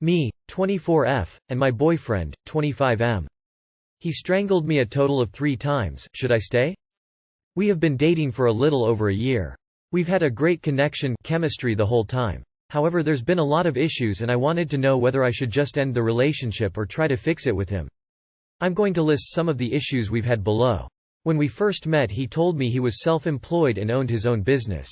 Me, 24F, and my boyfriend, 25M. He strangled me a total of 3 times. Should I stay? We have been dating for a little over a year. We've had a great chemistry the whole time. However, there's been a lot of issues and I wanted to know whether I should just end the relationship or try to fix it with him. I'm going to list some of the issues we've had below. When we first met, he told me he was self-employed and owned his own business.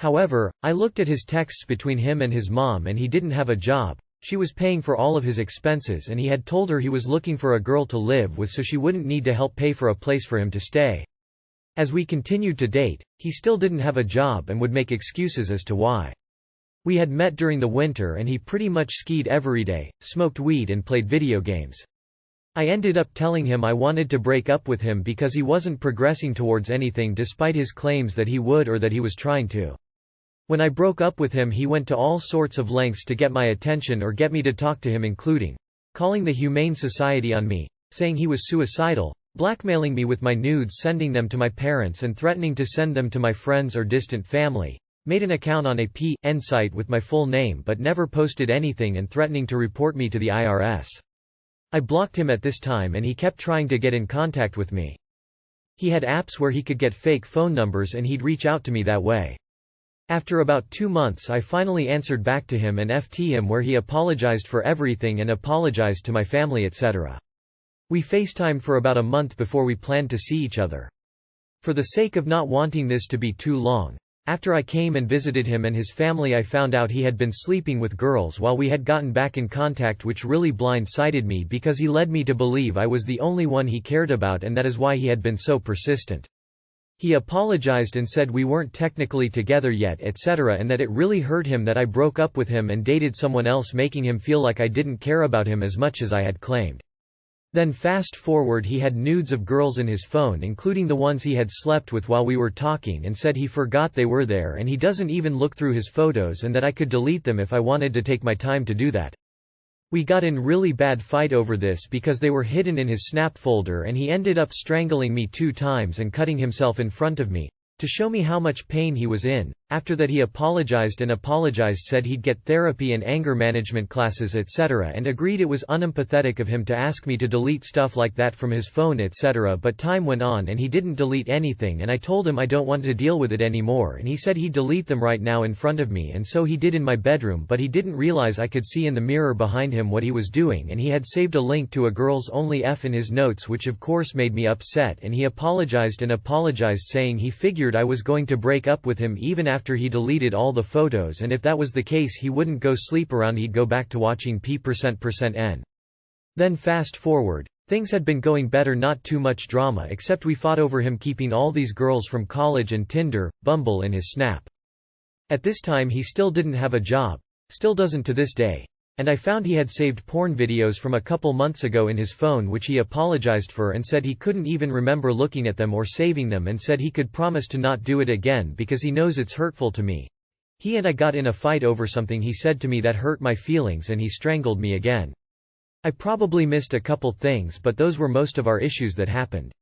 However, I looked at his texts between him and his mom and he didn't have a job. She was paying for all of his expenses and he had told her he was looking for a girl to live with so she wouldn't need to help pay for a place for him to stay. As we continued to date, he still didn't have a job and would make excuses as to why. We had met during the winter and he pretty much skied every day, smoked weed and played video games. I ended up telling him I wanted to break up with him because he wasn't progressing towards anything despite his claims that he would or that he was trying to. When I broke up with him, he went to all sorts of lengths to get my attention or get me to talk to him, including calling the Humane Society on me, saying he was suicidal, blackmailing me with my nudes, sending them to my parents and threatening to send them to my friends or distant family, made an account on a PN site with my full name but never posted anything and threatening to report me to the IRS. I blocked him at this time and he kept trying to get in contact with me. He had apps where he could get fake phone numbers and he'd reach out to me that way. After about 2 months I finally answered back to him and FT him, where he apologized for everything and apologized to my family, etc. We FaceTimed for about a month before we planned to see each other. For the sake of not wanting this to be too long, after I came and visited him and his family, I found out he had been sleeping with girls while we had gotten back in contact, which really blindsided me because he led me to believe I was the only one he cared about, and that is why he had been so persistent. He apologized and said we weren't technically together yet, etc., and that it really hurt him that I broke up with him and dated someone else, making him feel like I didn't care about him as much as I had claimed. Then fast forward, he had nudes of girls in his phone, including the ones he had slept with while we were talking, and said he forgot they were there and he doesn't even look through his photos and that I could delete them if I wanted to take my time to do that. We got in really bad fight over this because they were hidden in his Snap folder, and he ended up strangling me 2 times and cutting himself in front of me, to show me how much pain he was in. After that he apologized, said he'd get therapy and anger management classes, etc., and agreed it was unempathetic of him to ask me to delete stuff like that from his phone, etc., but time went on and he didn't delete anything, and I told him I don't want to deal with it anymore, and he said he'd delete them right now in front of me, and so he did in my bedroom, but he didn't realize I could see in the mirror behind him what he was doing, and he had saved a link to a girls only F in his notes, which of course made me upset, and he apologized saying he figured I was going to break up with him even after he deleted all the photos, and if that was the case he wouldn't go sleep around, he'd go back to watching P%%N. Then fast forward, things had been going better, not too much drama, except we fought over him keeping all these girls from college and Tinder, Bumble in his Snap. At this time he still didn't have a job, still doesn't to this day, and I found he had saved porn videos from a couple months ago in his phone, which he apologized for and said he couldn't even remember looking at them or saving them, and said he could promise to not do it again because he knows it's hurtful to me. He and I got in a fight over something he said to me that hurt my feelings, and he strangled me again. I probably missed a couple things, but those were most of our issues that happened.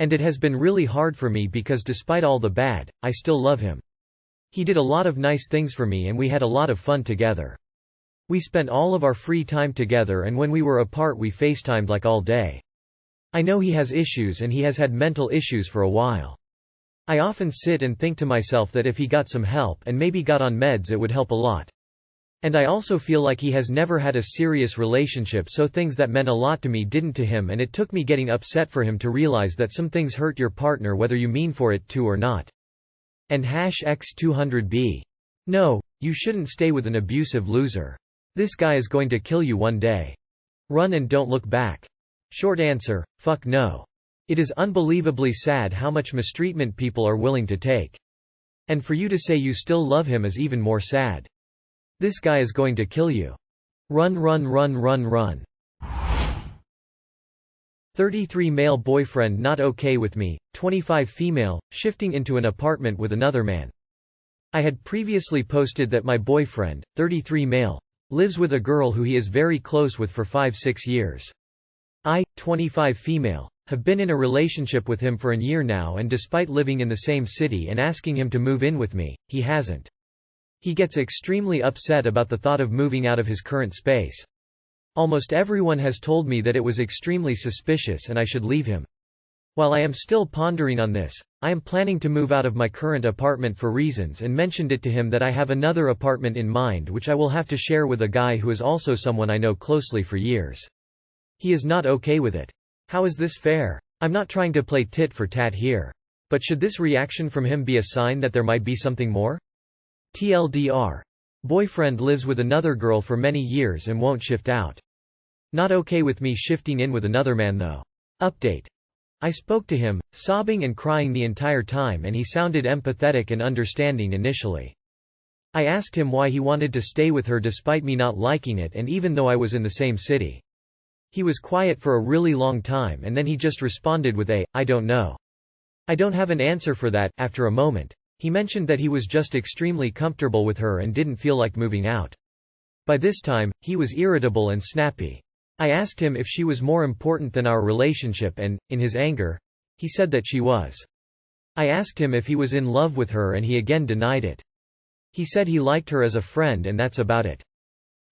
And it has been really hard for me because despite all the bad, I still love him. He did a lot of nice things for me and we had a lot of fun together. We spent all of our free time together, and when we were apart we FaceTimed like all day. I know he has issues and he has had mental issues for a while. I often sit and think to myself that if he got some help and maybe got on meds it would help a lot. And I also feel like he has never had a serious relationship, so things that meant a lot to me didn't to him, and it took me getting upset for him to realize that some things hurt your partner whether you mean for it to or not. And #X200B. No, you shouldn't stay with an abusive loser. This guy is going to kill you one day. Run and don't look back. Short answer, fuck no. It is unbelievably sad how much mistreatment people are willing to take. And for you to say you still love him is even more sad. This guy is going to kill you. Run, run, run, run, run. 33 male boyfriend not okay with me, 25 female, shifting into an apartment with another man. I had previously posted that my boyfriend, 33 male, lives with a girl who he is very close with for 5-6 years. I, 25 female, have been in a relationship with him for a year now, and despite living in the same city and asking him to move in with me, he hasn't. He gets extremely upset about the thought of moving out of his current space. Almost everyone has told me that it was extremely suspicious and I should leave him. While I am still pondering on this, I am planning to move out of my current apartment for reasons and mentioned it to him that I have another apartment in mind which I will have to share with a guy who is also someone I know closely for years. He is not okay with it. How is this fair? I'm not trying to play tit for tat here. But should this reaction from him be a sign that there might be something more? TLDR. Boyfriend lives with another girl for many years and won't shift out. Not okay with me shifting in with another man though. Update. I spoke to him, sobbing and crying the entire time, and he sounded empathetic and understanding initially. I asked him why he wanted to stay with her despite me not liking it and even though I was in the same city. He was quiet for a really long time and then he just responded with I don't know. I don't have an answer for that. After a moment, he mentioned that he was just extremely comfortable with her and didn't feel like moving out. By this time, he was irritable and snappy. I asked him if she was more important than our relationship and, in his anger, he said that she was. I asked him if he was in love with her and he again denied it. He said he liked her as a friend and that's about it.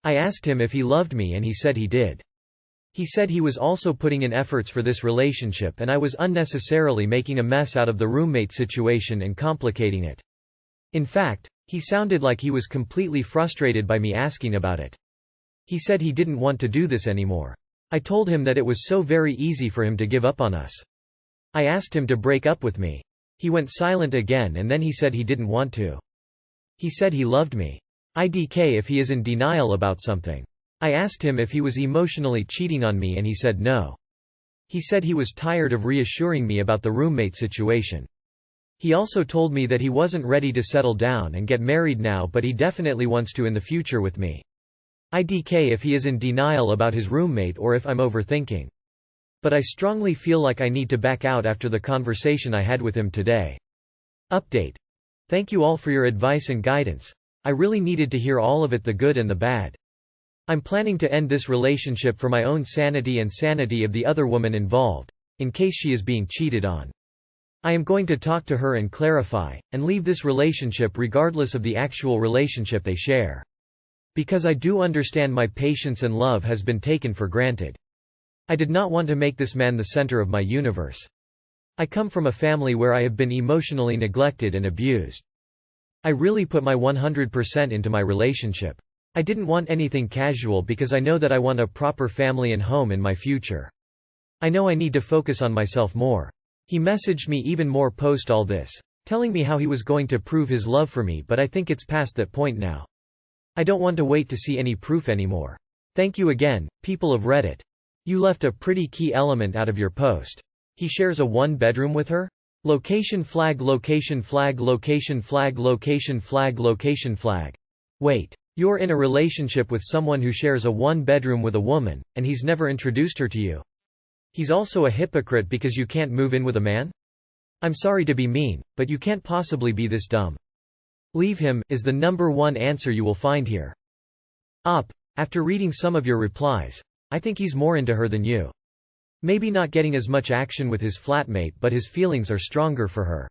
I asked him if he loved me and he said he did. He said he was also putting in efforts for this relationship and I was unnecessarily making a mess out of the roommate situation and complicating it. In fact, he sounded like he was completely frustrated by me asking about it. He said he didn't want to do this anymore. I told him that it was so very easy for him to give up on us. I asked him to break up with me. He went silent again and then he said he didn't want to. He said he loved me. IDK if he is in denial about something. I asked him if he was emotionally cheating on me and he said no. He said he was tired of reassuring me about the roommate situation. He also told me that he wasn't ready to settle down and get married now but he definitely wants to in the future with me. IDK if he is in denial about his roommate or if I'm overthinking. But I strongly feel like I need to back out after the conversation I had with him today. Update. Thank you all for your advice and guidance. I really needed to hear all of it, the good and the bad. I'm planning to end this relationship for my own sanity and sanity of the other woman involved, in case she is being cheated on. I am going to talk to her and clarify, and leave this relationship regardless of the actual relationship they share. Because I do understand my patience and love has been taken for granted. I did not want to make this man the center of my universe. I come from a family where I have been emotionally neglected and abused. I really put my 100% into my relationship. I didn't want anything casual because I know that I want a proper family and home in my future. I know I need to focus on myself more. He messaged me even more post all this, telling me how he was going to prove his love for me, but I think it's past that point now. I don't want to wait to see any proof anymore. Thank you again, people of Reddit. You left a pretty key element out of your post. He shares a one-bedroom with her? Location flag location flag location flag location flag location flag. Wait. You're in a relationship with someone who shares a one-bedroom with a woman, and he's never introduced her to you. He's also a hypocrite because you can't move in with a man? I'm sorry to be mean, but you can't possibly be this dumb. Leave him, is the number one answer you will find here. After reading some of your replies, I think he's more into her than you. Maybe not getting as much action with his flatmate, but his feelings are stronger for her.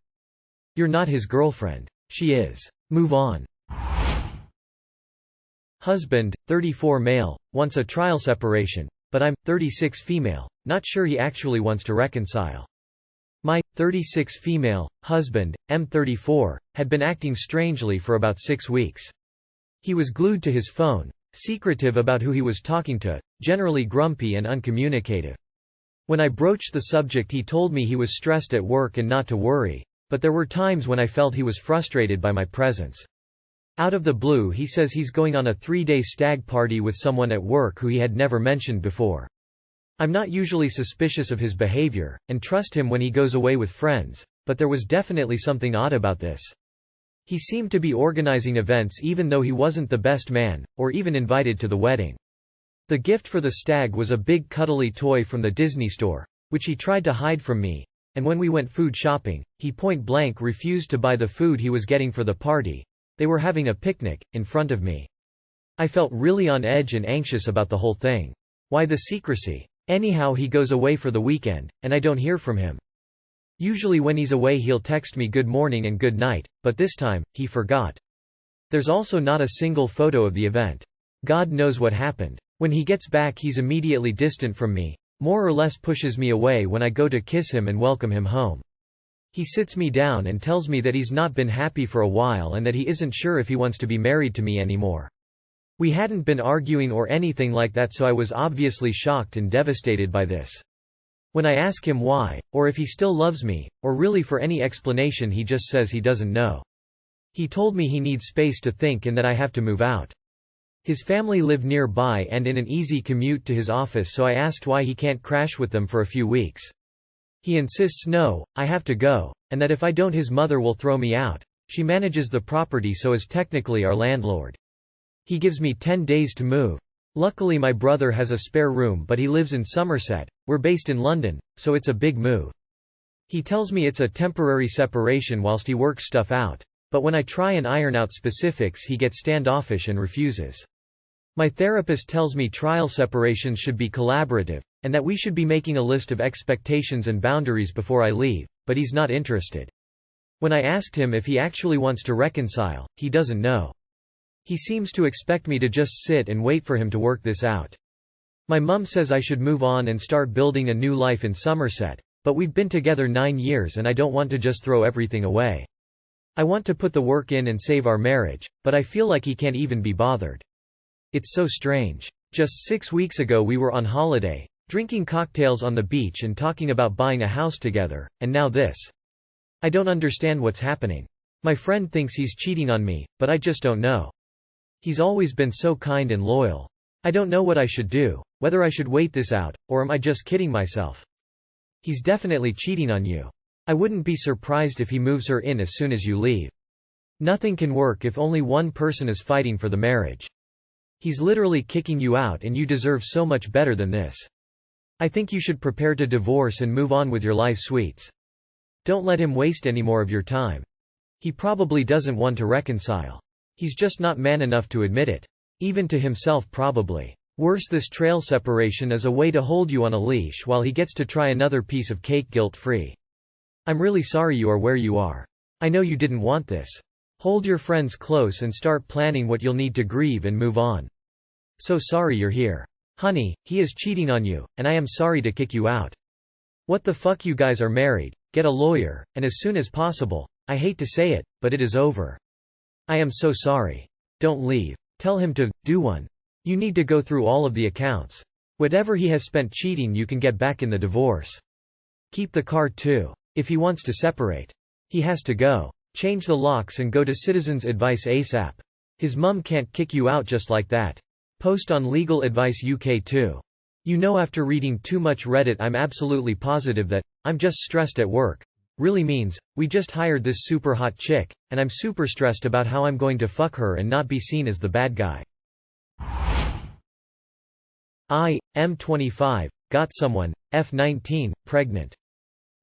You're not his girlfriend. She is. Move on. Husband, 34 male, wants a trial separation, but I'm 36 female, not sure he actually wants to reconcile. My 36 female husband, M34, had been acting strangely for about 6 weeks. He was glued to his phone, secretive about who he was talking to, generally grumpy and uncommunicative. When I broached the subject, he told me he was stressed at work and not to worry, but there were times when I felt he was frustrated by my presence. Out of the blue, he says he's going on a 3-day stag party with someone at work who he had never mentioned before. I'm not usually suspicious of his behavior, and trust him when he goes away with friends, but there was definitely something odd about this. He seemed to be organizing events even though he wasn't the best man, or even invited to the wedding. The gift for the stag was a big cuddly toy from the Disney store, which he tried to hide from me, and when we went food shopping, he point-blank refused to buy the food he was getting for the party. They were having a picnic, in front of me. I felt really on edge and anxious about the whole thing. Why the secrecy? Anyhow, he goes away for the weekend, and I don't hear from him. Usually when he's away he'll text me good morning and good night, but this time, he forgot. There's also not a single photo of the event. God knows what happened. When he gets back he's immediately distant from me, more or less pushes me away when I go to kiss him and welcome him home. He sits me down and tells me that he's not been happy for a while and that he isn't sure if he wants to be married to me anymore. We hadn't been arguing or anything like that, so I was obviously shocked and devastated by this. When I ask him why, or if he still loves me, or really for any explanation, he just says he doesn't know. He told me he needs space to think and that I have to move out. His family live nearby and in an easy commute to his office, so I asked why he can't crash with them for a few weeks. He insists no, I have to go, and that if I don't his mother will throw me out. She manages the property so is technically our landlord. He gives me 10 days to move. Luckily my brother has a spare room, but he lives in Somerset. We're based in London, so it's a big move. He tells me it's a temporary separation whilst he works stuff out, but when I try and iron out specifics he gets standoffish and refuses. My therapist tells me trial separations should be collaborative, and that we should be making a list of expectations and boundaries before I leave, but he's not interested. When I asked him if he actually wants to reconcile, he doesn't know. He seems to expect me to just sit and wait for him to work this out. My mum says I should move on and start building a new life in Somerset, but we've been together 9 years and I don't want to just throw everything away. I want to put the work in and save our marriage, but I feel like he can't even be bothered. It's so strange. Just 6 weeks ago we were on holiday, drinking cocktails on the beach and talking about buying a house together, and now this. I don't understand what's happening. My friend thinks he's cheating on me, but I just don't know. He's always been so kind and loyal. I don't know what I should do, whether I should wait this out, or am I just kidding myself? He's definitely cheating on you. I wouldn't be surprised if he moves her in as soon as you leave. Nothing can work if only one person is fighting for the marriage. He's literally kicking you out and you deserve so much better than this. I think you should prepare to divorce and move on with your life, sweets. Don't let him waste any more of your time. He probably doesn't want to reconcile. He's just not man enough to admit it. Even to himself probably. Worse, this trail separation is a way to hold you on a leash while he gets to try another piece of cake guilt-free. I'm really sorry you are where you are. I know you didn't want this. Hold your friends close and start planning what you'll need to grieve and move on. So sorry you're here. Honey, he is cheating on you, and I am sorry to kick you out. What the fuck, you guys are married, get a lawyer, and as soon as possible. I hate to say it, but it is over. I am so sorry. Don't leave. Tell him to do one. You need to go through all of the accounts. Whatever he has spent cheating you can get back in the divorce. Keep the car too. If he wants to separate. He has to go. Change the locks and go to Citizens Advice ASAP. His mum can't kick you out just like that. Post on Legal Advice UK too. You know, after reading too much Reddit I'm absolutely positive that, I'm just stressed at work, really means, we just hired this super hot chick, and I'm super stressed about how I'm going to fuck her and not be seen as the bad guy. I'm 25, got someone, F19, pregnant.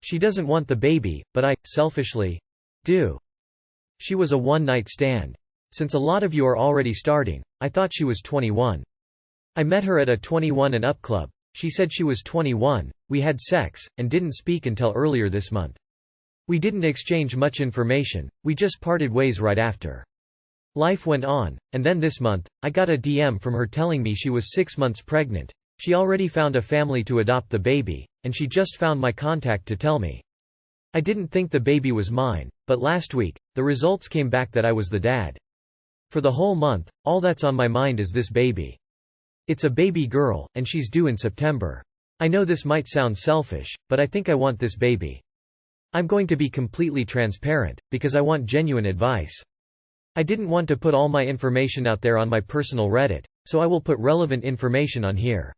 She doesn't want the baby, but I, selfishly, do. She was a one-night stand. Since a lot of you are already starting, I thought she was 21. I met her at a 21 and up club. She said she was 21, we had sex, and didn't speak until earlier this month. We didn't exchange much information, we just parted ways right after. Life went on, and then this month, I got a DM from her telling me she was 6 months pregnant. She already found a family to adopt the baby, and she just found my contact to tell me. I didn't think the baby was mine, but last week, the results came back that I was the dad. For the whole month, all that's on my mind is this baby. It's a baby girl, and she's due in September. I know this might sound selfish, but I think I want this baby. I'm going to be completely transparent, because I want genuine advice. I didn't want to put all my information out there on my personal Reddit, so I will put relevant information on here.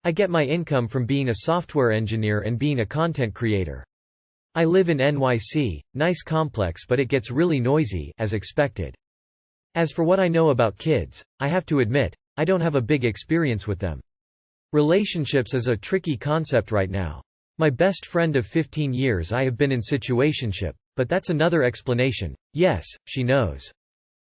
I get my income from being a software engineer and being a content creator. I live in NYC, nice complex, but it gets really noisy, as expected. As for what I know about kids, I have to admit, I don't have a big experience with them. Relationships is a tricky concept right now. My best friend of 15 years I have been in situationship, but that's another explanation. Yes, she knows.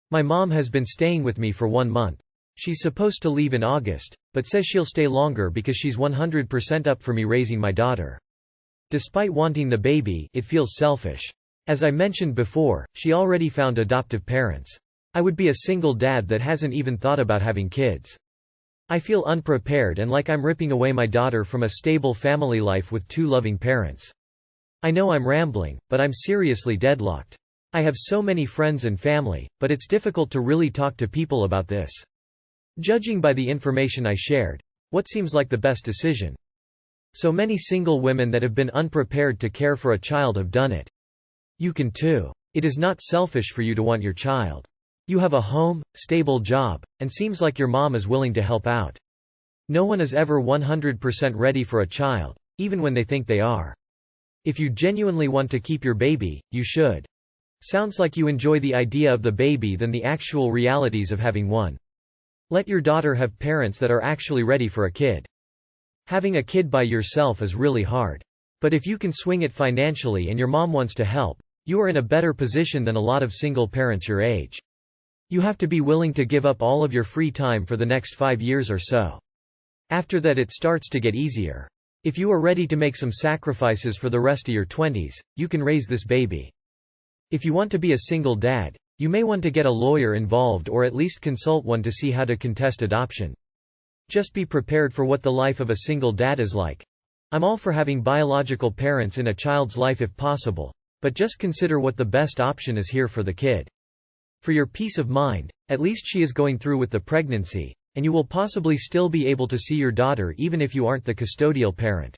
My mom has been staying with me for 1 month. She's supposed to leave in August, but says she'll stay longer because she's 100% up for me raising my daughter. Despite wanting the baby, it feels selfish. As I mentioned before, she already found adoptive parents. I would be a single dad that hasn't even thought about having kids. I feel unprepared and like I'm ripping away my daughter from a stable family life with 2 loving parents. I know I'm rambling, but I'm seriously deadlocked. I have so many friends and family, but it's difficult to really talk to people about this. Judging by the information I shared, what seems like the best decision? So many single women that have been unprepared to care for a child have done it. You can too. It is not selfish for you to want your child. You have a home, stable job, and seems like your mom is willing to help out. No one is ever 100% ready for a child, even when they think they are. If you genuinely want to keep your baby, you should. Sounds like you enjoy the idea of the baby than the actual realities of having one. Let your daughter have parents that are actually ready for a kid. Having a kid by yourself is really hard. But if you can swing it financially and your mom wants to help, you are in a better position than a lot of single parents your age. You have to be willing to give up all of your free time for the next 5 years or so. After that it starts to get easier. If you are ready to make some sacrifices for the rest of your 20s, you can raise this baby. If you want to be a single dad, you may want to get a lawyer involved or at least consult one to see how to contest adoption. Just be prepared for what the life of a single dad is like. I'm all for having biological parents in a child's life if possible, but just consider what the best option is here for the kid. For your peace of mind, at least she is going through with the pregnancy, and you will possibly still be able to see your daughter even if you aren't the custodial parent.